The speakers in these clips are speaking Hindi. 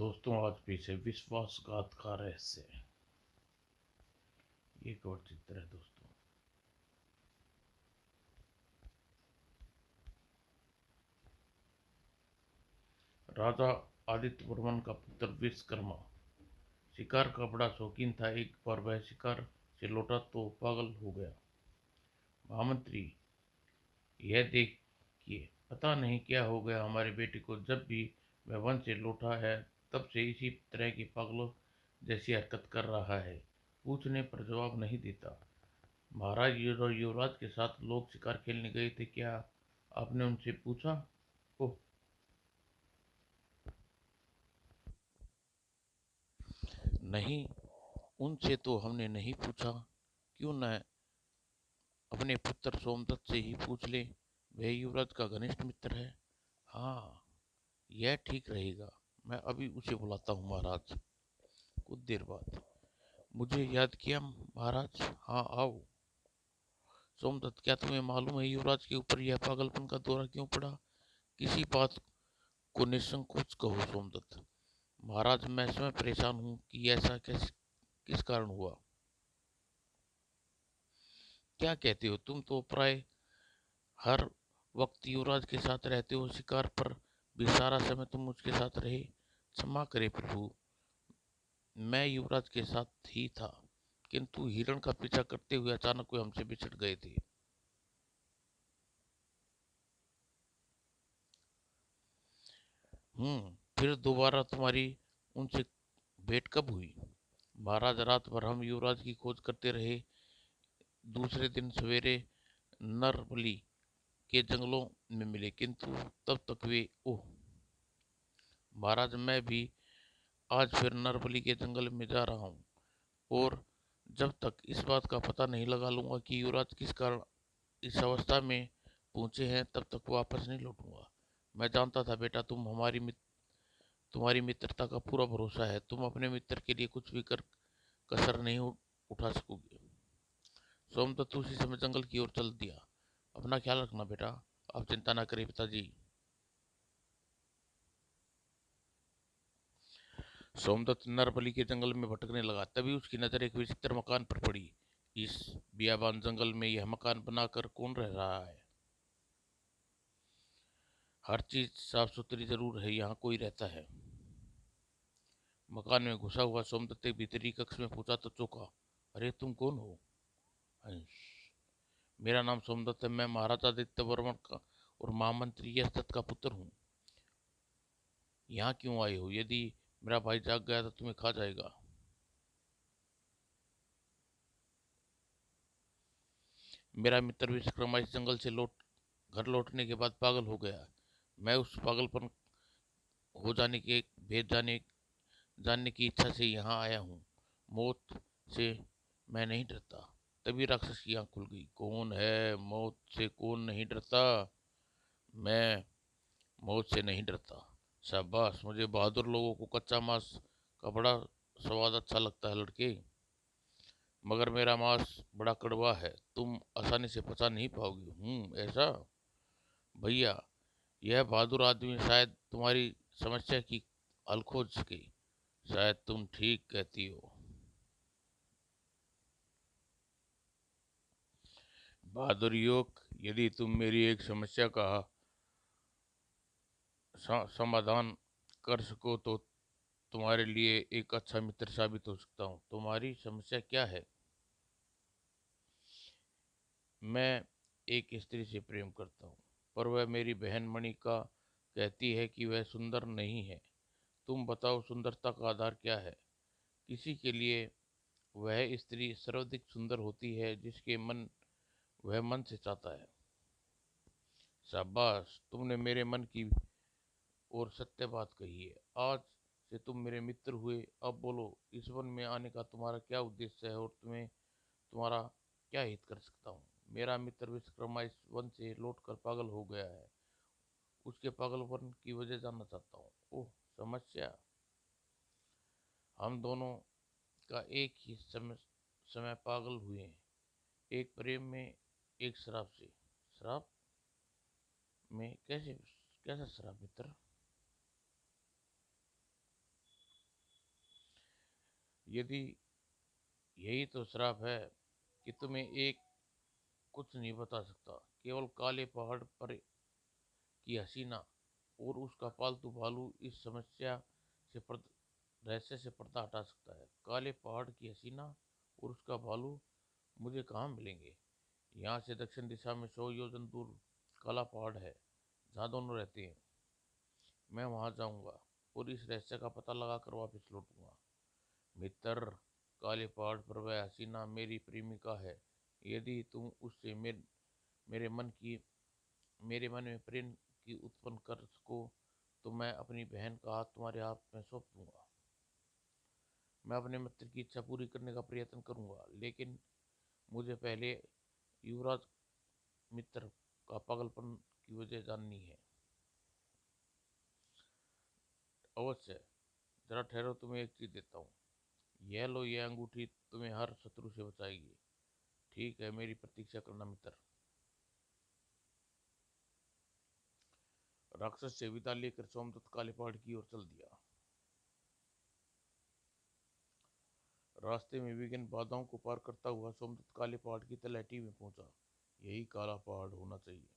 दोस्तों, आज पीछे विश्वासघात का रहस्य। ये एक और चित्र है दोस्तों। राजा आदित्य वर्मन का पुत्र विश्वकर्मा शिकार का बड़ा शौकीन था। एक बार वह शिकार से लौटा तो पागल हो गया। महामंत्री, यह देखिए, पता नहीं क्या हो गया हमारे बेटे को। जब भी वह वन से लौटा है तब से इसी तरह की पागलों जैसी हरकत कर रहा है। पूछने पर जवाब नहीं देता। महाराज, युवराज के साथ लोग शिकार खेलने गए थे, क्या आपने उनसे पूछा? ओह नहीं, उनसे तो हमने नहीं पूछा। क्यों न अपने पुत्र सोमदत्त से ही पूछ ले। वह युवराज का घनिष्ठ मित्र है। हाँ, यह ठीक रहेगा। मैं अभी उसे बुलाता हूँ महाराज। कुछ देर बाद, मुझे याद किया महाराज? हाँ, आओ। सोमदत्त, क्या तुम्हें मालूम है युवराज के ऊपर यह पागलपन का दौरा क्यों पड़ा? किसी बात को निसंकोच कहो सोमदत्त। महाराज, मैं स्वयं परेशान हूँ कि ऐसा किस कारण हुआ। क्या कहते हो? तुम तो प्राय हर वक्त युवराज के साथ रहते हो। शिकार पर भी सारा समय तुम उसके साथ रहे। क्षमा करे प्रभु, मैं युवराज के साथ ही था, किंतु हिरण का पीछा करते हुए अचानक वे हमसे बिछड़ गए थे। फिर दोबारा तुम्हारी उनसे भेंट कब हुई? महाराज, रात भर हम युवराज की खोज करते रहे। दूसरे दिन सवेरे नरबली के जंगलों में मिले, किंतु तब तक वे ओह महाराज, मैं भी आज फिर नरबली के जंगल में जा रहा हूँ, और जब तक इस बात का पता नहीं लगा लूंगा कि युवराज किस कारण इस अवस्था में पहुंचे हैं, तब तक वापस नहीं लौटूंगा। मैं जानता था बेटा, तुम्हारी मित्रता का पूरा भरोसा है। तुम अपने मित्र के लिए कुछ भी कर कसर नहीं उठा सकोगे। सोमदत्त उसी समय जंगल की ओर चल दिया। अपना ख्याल रखना बेटा। आप चिंता ना करें पिताजी। सोमदत्त नरबली के जंगल में भटकने लगा। तभी उसकी नजर एक विचित्र मकान पर पड़ी। इस बियाबान जंगल में यह मकान बनाकर कौन रह रहा है? हर चीज साफ सुथरी जरूर है, यहाँ कोई रहता है। मकान में घुसा हुआ सोमदत्त एक भीतरी कक्ष में पूछा तो चौंका। अरे, तुम कौन हो? हंस, मेरा नाम सोमदत्त है। मैं महाराजा आदित्य वर्मन का और महामंत्री यशदत्त का पुत्र हूँ। यहाँ क्यों आए हो? यदि मेरा भाई जाग गया तो तुम्हें खा जाएगा। मेरा मित्र विश्वकर्मा इस जंगल से घर लौटने के बाद पागल हो गया। मैं उस पागलपन हो जाने के भेद जानने की इच्छा से यहाँ आया हूँ। मौत से मैं नहीं डरता। तभी राक्षस की आंख खुल गई। कौन है? मौत से कौन नहीं डरता? मैं मौत से नहीं डरता। शाबाश, मुझे बहादुर लोगों को कच्चा मांस का बड़ा स्वाद अच्छा लगता है लड़के, मगर मेरा मांस बड़ा कड़वा है। तुम आसानी से पचा नहीं पाओगे। ऐसा? भैया, यह बहादुर आदमी शायद तुम्हारी समस्या की हल खोज सके। शायद तुम ठीक कहती हो। बहादुर युवक, यदि तुम मेरी एक समस्या का समाधान कर सको तो तुम्हारे लिए एक अच्छा मित्र साबित हो सकता हूँ। तुम्हारी समस्या क्या है? मैं एक स्त्री से प्रेम करता हूँ, पर वह मेरी बहन मणिका कहती है कि वह सुंदर नहीं है। तुम बताओ, सुंदरता का आधार क्या है? किसी के लिए वह स्त्री सर्वाधिक सुंदर होती है जिसके मन वह मन से चाहता है। शाबाश, तुमने मेरे मन की और सत्य बात कही है। आज से तुम मेरे मित्र हुए। अब बोलो, इस वन में आने का तुम्हारा क्या उद्देश्य है, और तुम्हें तुम्हारा क्या हित कर सकता हूँ? मेरा मित्र विश्वकर्मा इस वन से लौटकर पागल हो गया है। उसके पागलपन की वजह जानना चाहता हूँ। ओह, समस्या? हम दोनों का एक ही समय पागल हुए हैं। एक प्रेम में, एक शराब से। शराब में? कैसा शराब मित्र? यदि यही तो श्राप है कि तुम्हें एक कुछ नहीं बता सकता, केवल काले पहाड़ पर की हसीना और उसका पालतू भालू इस समस्या से रहस्य से पर्दा हटा सकता है। काले पहाड़ की हसीना और उसका भालू मुझे कहाँ मिलेंगे? यहाँ से दक्षिण दिशा में 100 योजन दूर काला पहाड़ है, जहाँ दोनों रहते हैं। मैं वहाँ जाऊँगा और इस रहस्य का पता लगा कर वापस लौटूंगा। मित्र, काले पहाड़ पर वह हसीना मेरी प्रेमिका है। यदि तुम उससे मेरे मन की मेरे मन में प्रेम की उत्पन्न कर सको तो मैं अपनी बहन का हाथ तुम्हारे हाथ में सौंप दूंगा। मैं अपने मित्र की इच्छा पूरी करने का प्रयत्न करूंगा, लेकिन मुझे पहले युवराज मित्र का पागलपन की वजह जाननी है। अवश्य, जरा ठहरो, तुम्हें एक चीज देता हूँ। यह लो, यह अंगूठी तुम्हें हर शत्रु से बचाएगी। ठीक है, मेरी प्रतीक्षा करना मित्र। राक्षस से विदा लेकर सोमदत्त काले पहाड़ की ओर चल दिया। रास्ते में विभिन्न बाधाओं को पार करता हुआ सोमदत्त काले पहाड़ की तलहटी में पहुंचा। यही काला पहाड़ होना चाहिए।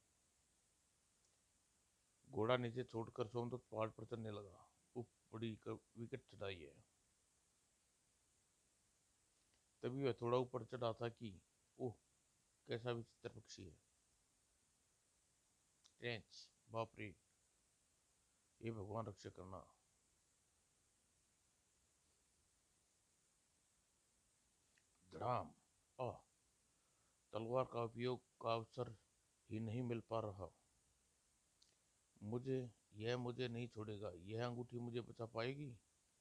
घोड़ा नीचे छोड़कर सोमदत्त पहाड़ पर चलने लगा। उप बड़ी विकट चढ़ाई है। तभी वह थोड़ा ऊपर चढ़ा था कि ओह, कैसा विचित्र पक्षी है। ट्रेंच, बाप रे, ये भगवान रक्षा करना। धड़ाम। आह, तलवार का उपयोग का अवसर ही नहीं मिल पा रहा मुझे। यह मुझे नहीं छोड़ेगा। यह अंगूठी मुझे बचा पाएगी?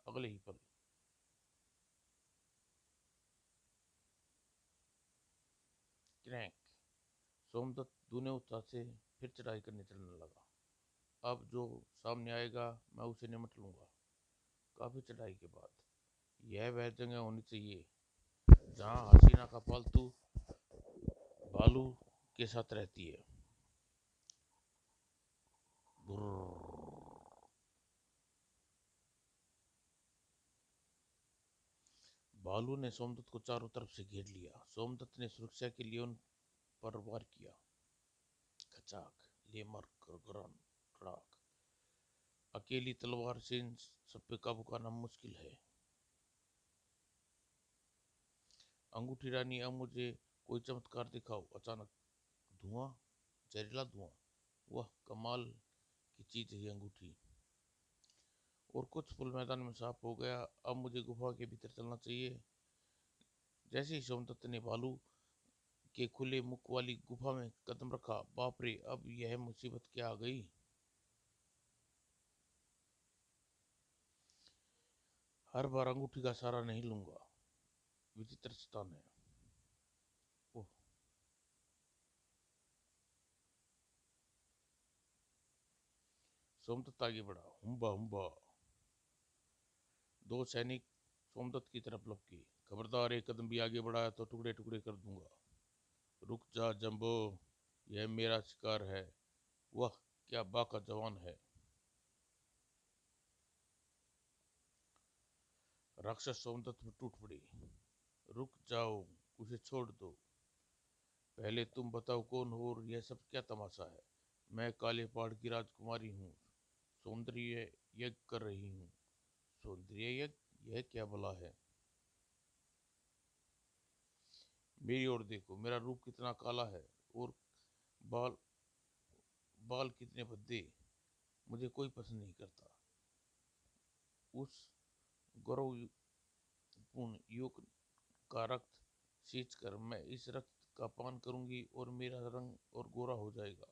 अगले ही पल क्रैंक, सोमदत्त दूने उत्साह से फिर चढ़ाई करने चलने लगा। अब जो सामने आएगा मैं उसे निमट लूंगा। काफी चढ़ाई के बाद यह वह जगह होनी चाहिए जहाँ हसीना का पालतू भालू के साथ रहती है। भालू ने सोमदत्त को चारों तरफ से घेर लिया। सोमदत्त ने सुरक्षा के लिए उन पर वार किया। खचाक, लेमर, गरगरन, कड़ाक। अकेली तलवार से इन सब पे काबू करना मुश्किल है। अंगूठी रानी, अब मुझे कोई चमत्कार दिखाओ। अचानक धुआं, जहरीला धुआं। वह कमाल की चीज है अंगूठी। और कुछ पुल मैदान में साफ हो गया। अब मुझे गुफा के भीतर चलना चाहिए। जैसे ही सोमदत्त ने भालू के खुले मुख वाली गुफा में कदम रखा, बाप रे, अब यह मुसीबत क्या आ गई। हर बार अंगूठी का सहारा नहीं लूंगा। विचित्र स्थान है। ओह, सोमदत्त आगे बढ़ा। हुम्बा हुम्बा। दो सैनिक सोमदत्त की तरफ लपके। खबरदार, एक कदम भी आगे बढ़ाया तो टुकड़े टुकड़े कर दूंगा। रुक जा जंबो, यह मेरा शिकार है। वह क्या बाका जवान है। राक्षस सोमदत्त पर टूट पड़ी। रुक जाओ, उसे छोड़ दो। पहले तुम बताओ कौन हो और यह सब क्या तमाशा है। मैं काले पहाड़ की राजकुमारी हूँ, सौंदर्य यज्ञ कर रही हूँ। सौंदर्य यज्ञ? यह क्या भला है? मेरी ओर देखो, मेरा रूप कितना काला है और बाल बाल कितने भद्दे। मुझे कोई पसंद नहीं करता। उस गौरवपूर्ण युग का रक्त सींच कर मैं इस रक्त का पान करूंगी और मेरा रंग और गोरा हो जाएगा,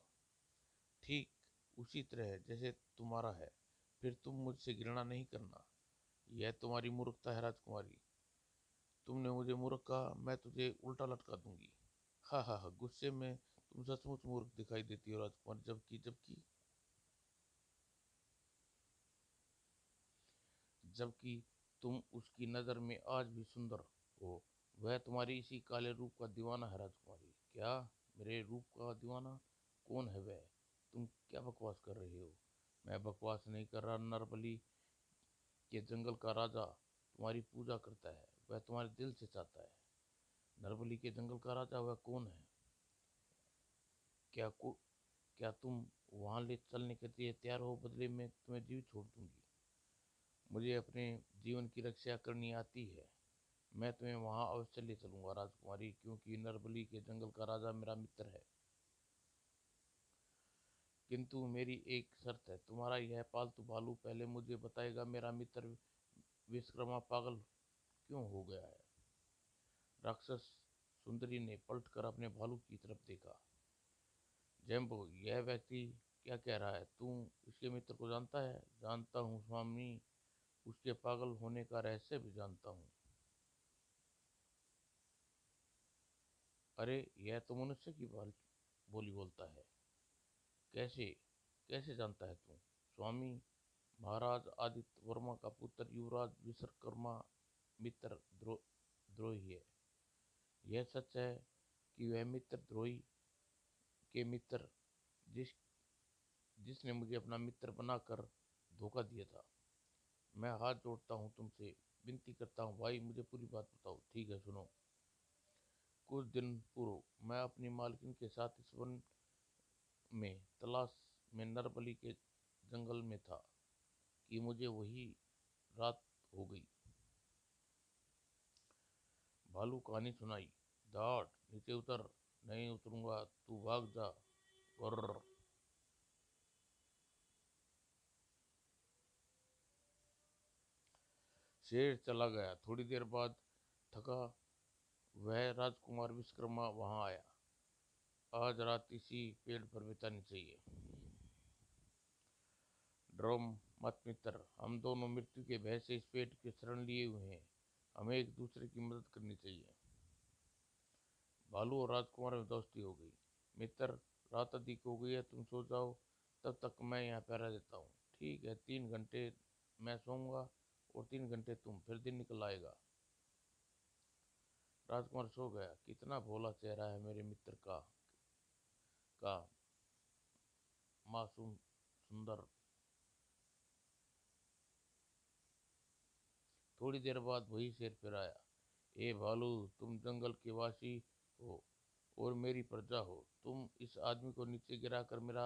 ठीक उसी तरह जैसे तुम्हारा है। फिर तुम मुझसे घृणा नहीं करना। यह तुम्हारी मूर्खता है राजकुमारी। तुमने मुझे मूर्ख कहा, मैं तुझे उल्टा लटका दूंगी। हा हा हा, गुस्से में तुम सचमुच मूर्ख दिखाई देती हो राजकुमारी। जबकि तुम उसकी नज़र में आज भी सुंदर हो। वह तुम्हारी इसी काले रूप का दीवाना है राजकुमारी। क्या? मेरे रूप का दीवाना? कौन है वह? तुम क्या बकवास कर रहे हो? मैं बकवास नहीं कर रहा। नरबली के जंगल का राजा तुम्हारी पूजा करता है, वह तुम्हारे दिल से चाहता है। नरबली के जंगल का राजा वह कौन है? क्या को क्या तुम वहां ले चलने के लिए तैयार हो? बदले में तुम्हें जीवित छोड़ दूंगी। मुझे अपने जीवन की रक्षा करनी आती है। मैं तुम्हें वहां अवश्य ले चलूंगा राजकुमारी, क्योंकि नरबली के जंगल का राजा मेरा मित्र है। किंतु मेरी एक शर्त है, तुम्हारा यह पालतू भालू पहले मुझे बताएगा मेरा मित्र विश्वकर्मा पागल क्यों हो गया है। राक्षस सुंदरी ने पलटकर अपने भालू की तरफ देखा। जैम्बो, यह व्यक्ति क्या कह रहा है? तू इसके मित्र को जानता है? जानता हूँ स्वामी, उसके पागल होने का रहस्य भी जानता हूँ। अरे, यह तो मनुष्य की बोली बोलता है। कैसे कैसे जानता है तू? स्वामी, महाराज आदित्य वर्मा का पुत्र युवराज विश्वकर्मा मित्र द्रोही है। यह सच है कि वह मित्र द्रोही के मित्र जिस जिसने मुझे अपना मित्र बनाकर धोखा दिया था। मैं हाथ जोड़ता हूँ तुमसे, विनती करता हूँ भाई, मुझे पूरी बात बताओ। ठीक है, सुनो। कुछ दिन पूर्व मैं अपनी मालकिन के साथ इस वन में तलाश में नरबली के जंगल में था कि मुझे वही रात हो गई। भालू कहानी सुनाई। दाट, नीचे उतर। नहीं उतरूंगा, तू भाग जा। और शेर चला गया। थोड़ी देर बाद थका वह राजकुमार विश्वकर्मा वहां आया। आज रात इसी पेड़ पर बितानी चाहिए। डरो मत मित्र, हम दोनों मृत्यु के भय से इस पेड़ की शरण लिए हुए हैं। हमें एक दूसरे की मदद करनी चाहिए। भालू और राजकुमार में दोस्ती हो गई। मित्र, रात अधिक हो गई है, तुम सो जाओ, तब तक मैं यहाँ पहरा देता हूँ। ठीक है, 3 घंटे मैं सोऊंगा और 3 घंटे तुम, फिर दिन निकल आएगा। राजकुमार सो गया। कितना भोला चेहरा है मेरे मित्र का मासूम सुंदर। थोड़ी देर बाद वही शेर फिर आया। ए भालू, तुम जंगल के वासी हो और मेरी प्रजा हो। तुम इस आदमी को नीचे गिरा कर मेरा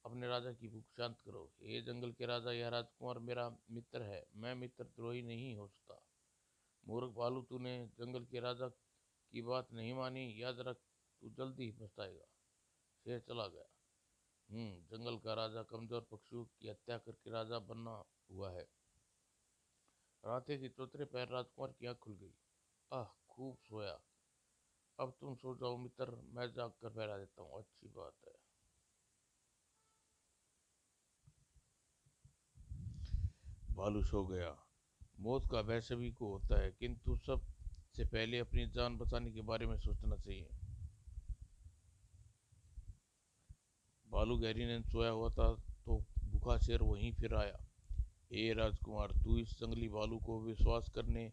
अपने राजा की भूख शांत करो। ये जंगल के राजा, यह राजकुमार मेरा मित्र है। मैं मित्र द्रोही नहीं हो सकता। मूर्ख भालू, तूने जंगल के राजा की बात नहीं मानी। याद रख, तू जल्दी ही पछताएगा। शेर चला गया। जंगल का राजा कमजोर पशुओं की हत्या करके राजा बना हुआ है। राते की चौथे पैर राजकुमार की आंख खुल गई। आह, खूब सोया। अब तुम सो जाओ मित्र, मैं जाग कर पहरा देता हूँ। अच्छी बात है। भालू सो गया। मौत का भय सभी को होता है, किंतु सबसे पहले अपनी जान बचाने के बारे में सोचना चाहिए। भालू गहरी नींद सोया हुआ था तो भूखा शेर वहीं फिर आया। ए राजकुमार, तू इस जंगली भालू को विश्वास करने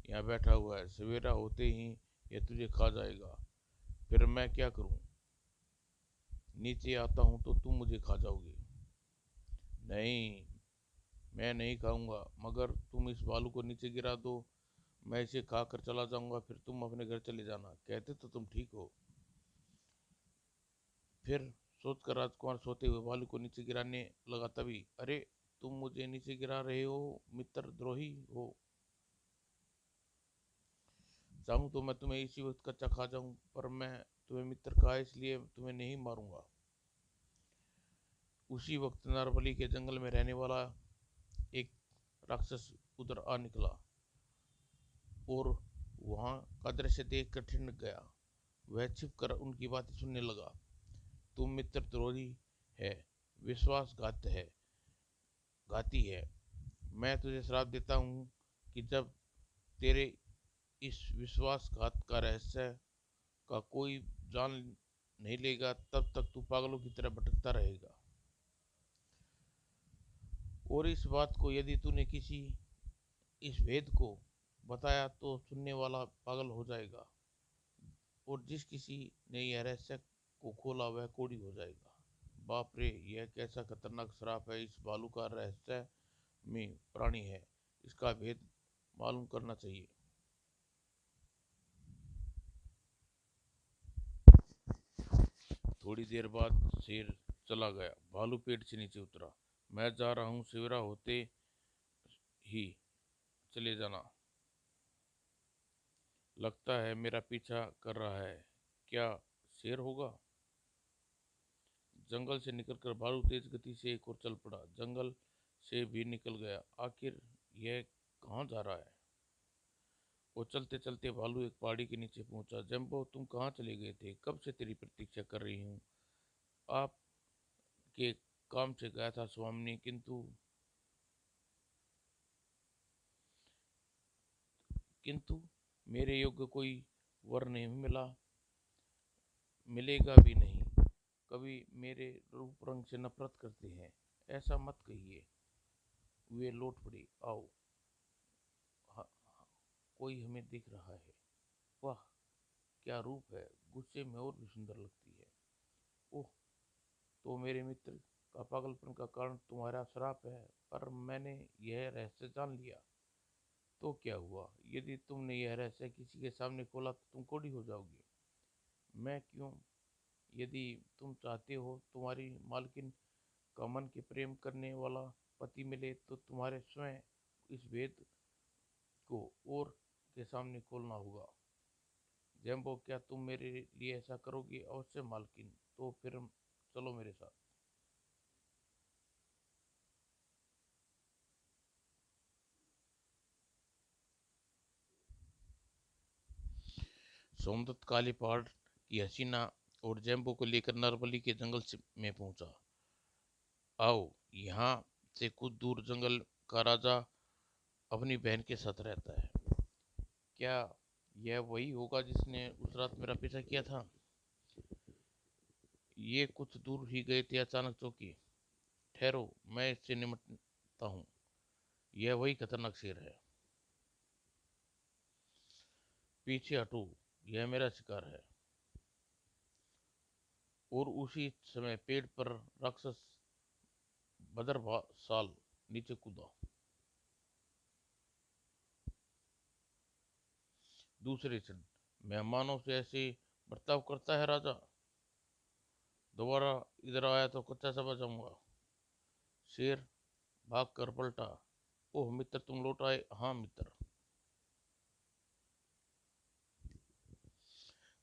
यहाँ बैठा हुआ है। सवेरा होते ही यह तुझे खा जाएगा। फिर मैं क्या करूं? नीचे आता हूं तो तुम मुझे खा जाओगे। नहीं, मैं नहीं खाऊंगा, मगर तुम इस भालू को नीचे गिरा दो, मैं इसे खा कर चला जाऊंगा, फिर तुम अपने घर चले जाना। कहते तो तुम ठीक हो। फिर सोचकर राजकुमार सोते हुए भालू को नीचे गिराने लगा। तभी, अरे, तुम मुझे नीचे गिरा रहे हो, मित्र द्रोही हो। चाहूं तो मैं तुम्हें इसी वक्त कच्चा खा जाऊं, पर मैं तुम्हें मित्र कहा इसलिए तुम्हें नहीं मारूंगा। उसी वक्त नारबली के जंगल में रहने वाला एक राक्षस उधर आ निकला और वहां का दृश्य देख कर ठिठक गया। वह छिप कर उनकी बातें सुनने लगा। तुम मित्र द्रोही है, विश्वासघात है, घाती है। मैं तुझे श्राप देता हूँ कि जब तेरे इस विश्वासघात का रहस्य का कोई जान नहीं लेगा, तब तक तू पागलों की तरह भटकता रहेगा। और इस बात को यदि तूने किसी इस भेद को बताया तो सुनने वाला पागल हो जाएगा, और जिस किसी ने यह रहस्य को खोला वह कोढ़ी हो जाएगा। बाप रे, यह कैसा खतरनाक श्राप है। इस भालू का रहस्य में प्राणी है, इसका भेद मालूम करना चाहिए। थोड़ी देर बाद शेर चला गया। भालू पेड़ से नीचे उतरा। मैं जा रहा हूँ, सवेरा होते ही चले जाना। लगता है मेरा पीछा कर रहा है। क्या शेर होगा? जंगल से निकलकर भालू तेज गति से एक और चल पड़ा। जंगल से भी निकल गया। आखिर यह कहाँ जा रहा है? वो चलते चलते भालू एक पहाड़ी के नीचे पहुंचा। जंबो, तुम कहाँ चले गए थे? कब से तेरी प्रतीक्षा कर रही हूँ। आपके काम से गया था स्वामी, किंतु मेरे योग्य कोई वर नहीं मिला, मिलेगा भी नहीं। कभी मेरे रूप रंग से नफरत करते हैं। ऐसा मत कहिए। वे लौट पड़ी। आओ, हाँ, कोई हमें दिख रहा है। वाह, क्या रूप है! गुस्से में और भी सुंदर लगती है। ओह, तो मेरे मित्र का पागलपन का कारण तुम्हारा श्राप है। पर मैंने यह रहस्य जान लिया तो क्या हुआ? यदि तुमने यह रहस्य किसी के सामने खोला तो तुम कोड़ी हो जाओगी। मैं क्यों? यदि तुम चाहते हो तुम्हारी मालकिन का मन के प्रेम करने वाला पति मिले तो तुम्हारे स्वयं इस भेद को और के सामने खोलना होगा। जैम्बो, क्या तुम मेरे लिए ऐसा करोगी? अवश्य मालकिन। तो फिर चलो मेरे साथ। सोमदत्त काली पहाड़ की हसीना और जैम्बो को लेकर नरबली के जंगल में पहुंचा। आओ, यहाँ से कुछ दूर जंगल का राजा अपनी बहन के साथ रहता है। क्या यह वही होगा जिसने उस रात मेरा पीछा किया था? ये कुछ दूर ही गए थे, अचानक चौंकी। ठहरो, मैं इससे निपटता हूँ। यह वही खतरनाक शेर है। पीछे हटो, यह मेरा शिकार है। और उसी समय पेड़ पर राक्षस साल नीचे कूदा। दूसरे क्षण, मेहमानों से ऐसे बर्ताव करता है राजा? दोबारा इधर आया तो कच्चा समझ जाऊंगा। शेर भाग कर पलटा। ओह मित्र, तुम लौट आए। हाँ मित्र।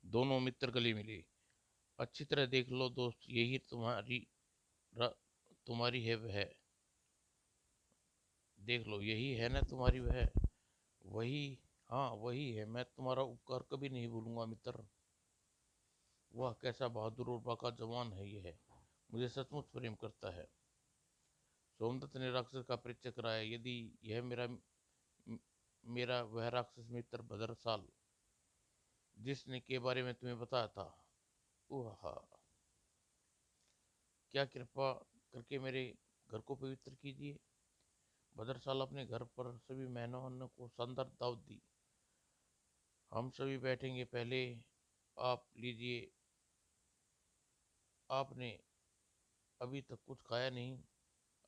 दोनों मित्र गले मिले। अच्छी तरह देख लो दोस्त, यही तुम्हारी है वह। देख लो, यही है ना तुम्हारी वह। वही, हाँ वही है। मैं तुम्हारा उपकार कभी नहीं भूलूंगा मित्र। वह कैसा बहादुर और बाका जवान है यह। मुझे सचमुच प्रेम करता है। सोमदत्त ने राक्षस का परिचय कराया। यदि यह मेरा वह राक्षस मित्र भद्रसाल, जिसने के बारे में तुम्हें बताया था। ओह क्या कृपा करके मेरे घर को पवित्र कीजिए। भद्रसाल अपने घर पर सभी मेहमानों को शानदार दावत दी। हम सभी बैठेंगे, पहले आप लीजिए। आपने अभी तक कुछ खाया नहीं।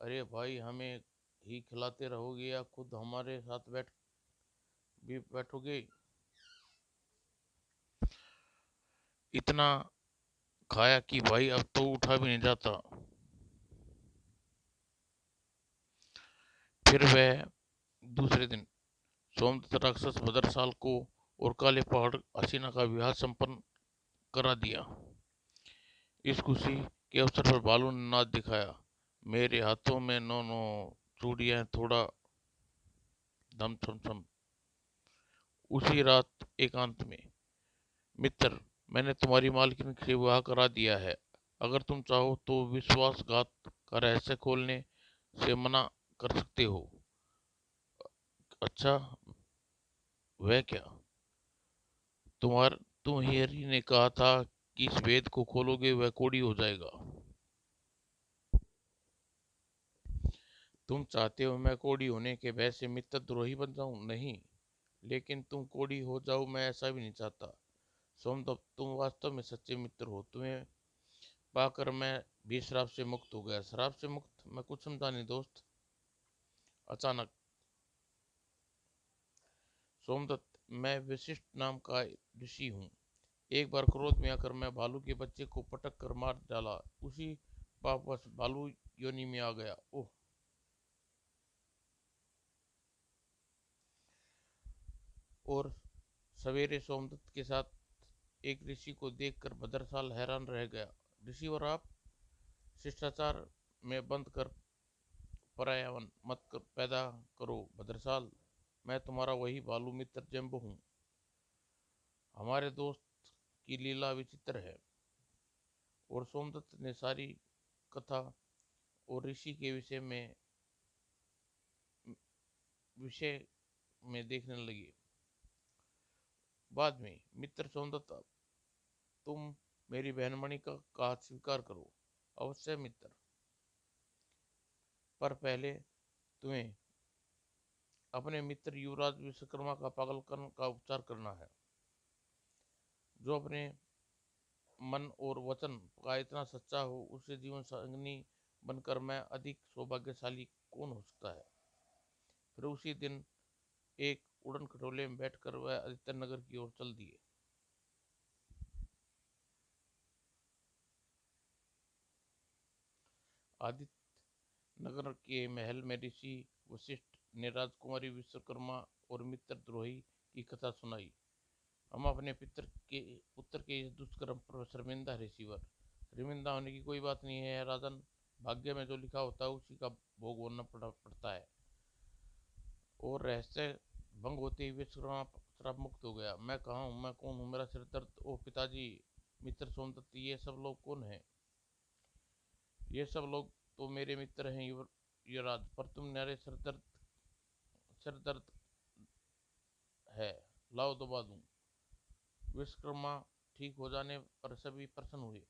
अरे भाई, हमें ही खिलाते रहोगे या खुद हमारे साथ भी बैठोगे? इतना खाया कि भाई अब तो उठा भी नहीं जाता। फिर वह दूसरे दिन सोमदत्त राक्षस भद्रसाल को और काले पहाड़ हसीना का विवाह संपन्न करा दिया। इस खुशी के अवसर पर भालू ने नाच दिखाया। मेरे हाथों में नो नो चूड़ियां, थोड़ा धम छम छम। उसी रात एकांत में, मित्र, मैंने तुम्हारी मालकिन से विवाह करा दिया है। अगर तुम चाहो तो विश्वासघात का रहस्य खोलने से मना कर सकते हो। अच्छा, वह क्या? तुम ही हरि ने कहा था कि इस वेद को खोलोगे वह कोड़ी हो जाएगा। तुम चाहते हो मैं कोड़ी होने के भय से मित्रद्रोही बन जाऊं? नहीं, लेकिन तुम कोड़ी हो जाओ, मैं ऐसा भी नहीं चाहता। सोमदत्त, तुम वास्तव में सच्चे मित्र हो। तुम्हें पाकर मैं भी श्राप से मुक्त हो गया। श्राप से मुक्त? मैं कुछ समझा नहीं दोस्त। अचानक सोमदत्त, मैं वशिष्ठ नाम का ऋषि हूँ। एक बार क्रोध में आकर मैं भालू के बच्चे को पटक कर मार डाला। उसी पापवश भालू योनि में आ गया। ओह! और सवेरे सोमदत्त के साथ एक ऋषि को देखकर भद्रसाल हैरान रह गया। ऋषिवर, आप शिष्टाचार में बंद कर पर्यावन मत कर पैदा करो। भद्रसाल, मैं तुम्हारा वही भालू मित्र जम्बो हूँ। हमारे दोस्त की लीला विचित्र है। और सोमदत्त ने सारी कथा और ऋषि के विषय में देखने लगे। बाद में, मित्र सोमदत्त, तुम मेरी बहनमणि का हाथ स्वीकार करो। अवश्य मित्र, पर पहले तुम्हें अपने मित्र युवराज विश्वकर्मा का पागलपन का उपचार करना है। जो अपने मन और वचन का इतना सच्चा हो, उससे जीवन संगनी बनकर मैं अधिक सौभाग्यशाली कौन हो सकता है। फिर उसी दिन एक उड़न खटोले में बैठकर वह आदित्य नगर की ओर चल दिए। आदित्य नगर के महल में ऋषि वशिष्ठ ने राजकुमारी विश्वकर्मा और मित्र द्रोही की कथा सुनाई। हम अपने पुत्र के इस दुष्कर्म पर शर्मिंदा है ऋषिवर। शर्मिंदा होने की कोई बात नहीं है राजन। भाग्य में जो लिखा होता है उसी का भोग होना पड़ता है। और रहस्य भंग होते ही विश्वकर्मा श्राप मुक्त हो गया। मैं कहाँ हूँ, मैं कौन हूँ, मेरा सिर दर्द, ओ पिताजी। मित्र सोमदत्त, ये सब लोग कौन है? ये सब लोग तो मेरे मित्र हैं युवराज, पर तुम मेरे सिर दर्द है, लाओ दबा दूं। विश्वकर्मा ठीक हो जाने पर सभी प्रसन्न हुए।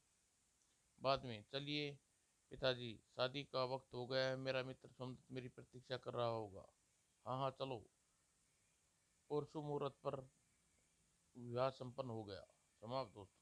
बाद में, चलिए पिताजी, शादी का वक्त हो गया है। मेरा मित्र सोमदत्त मेरी प्रतीक्षा कर रहा होगा। हाँ हाँ, चलो। और सुमुहूर्त पर विवाह संपन्न हो गया। समाप्त दोस्तों।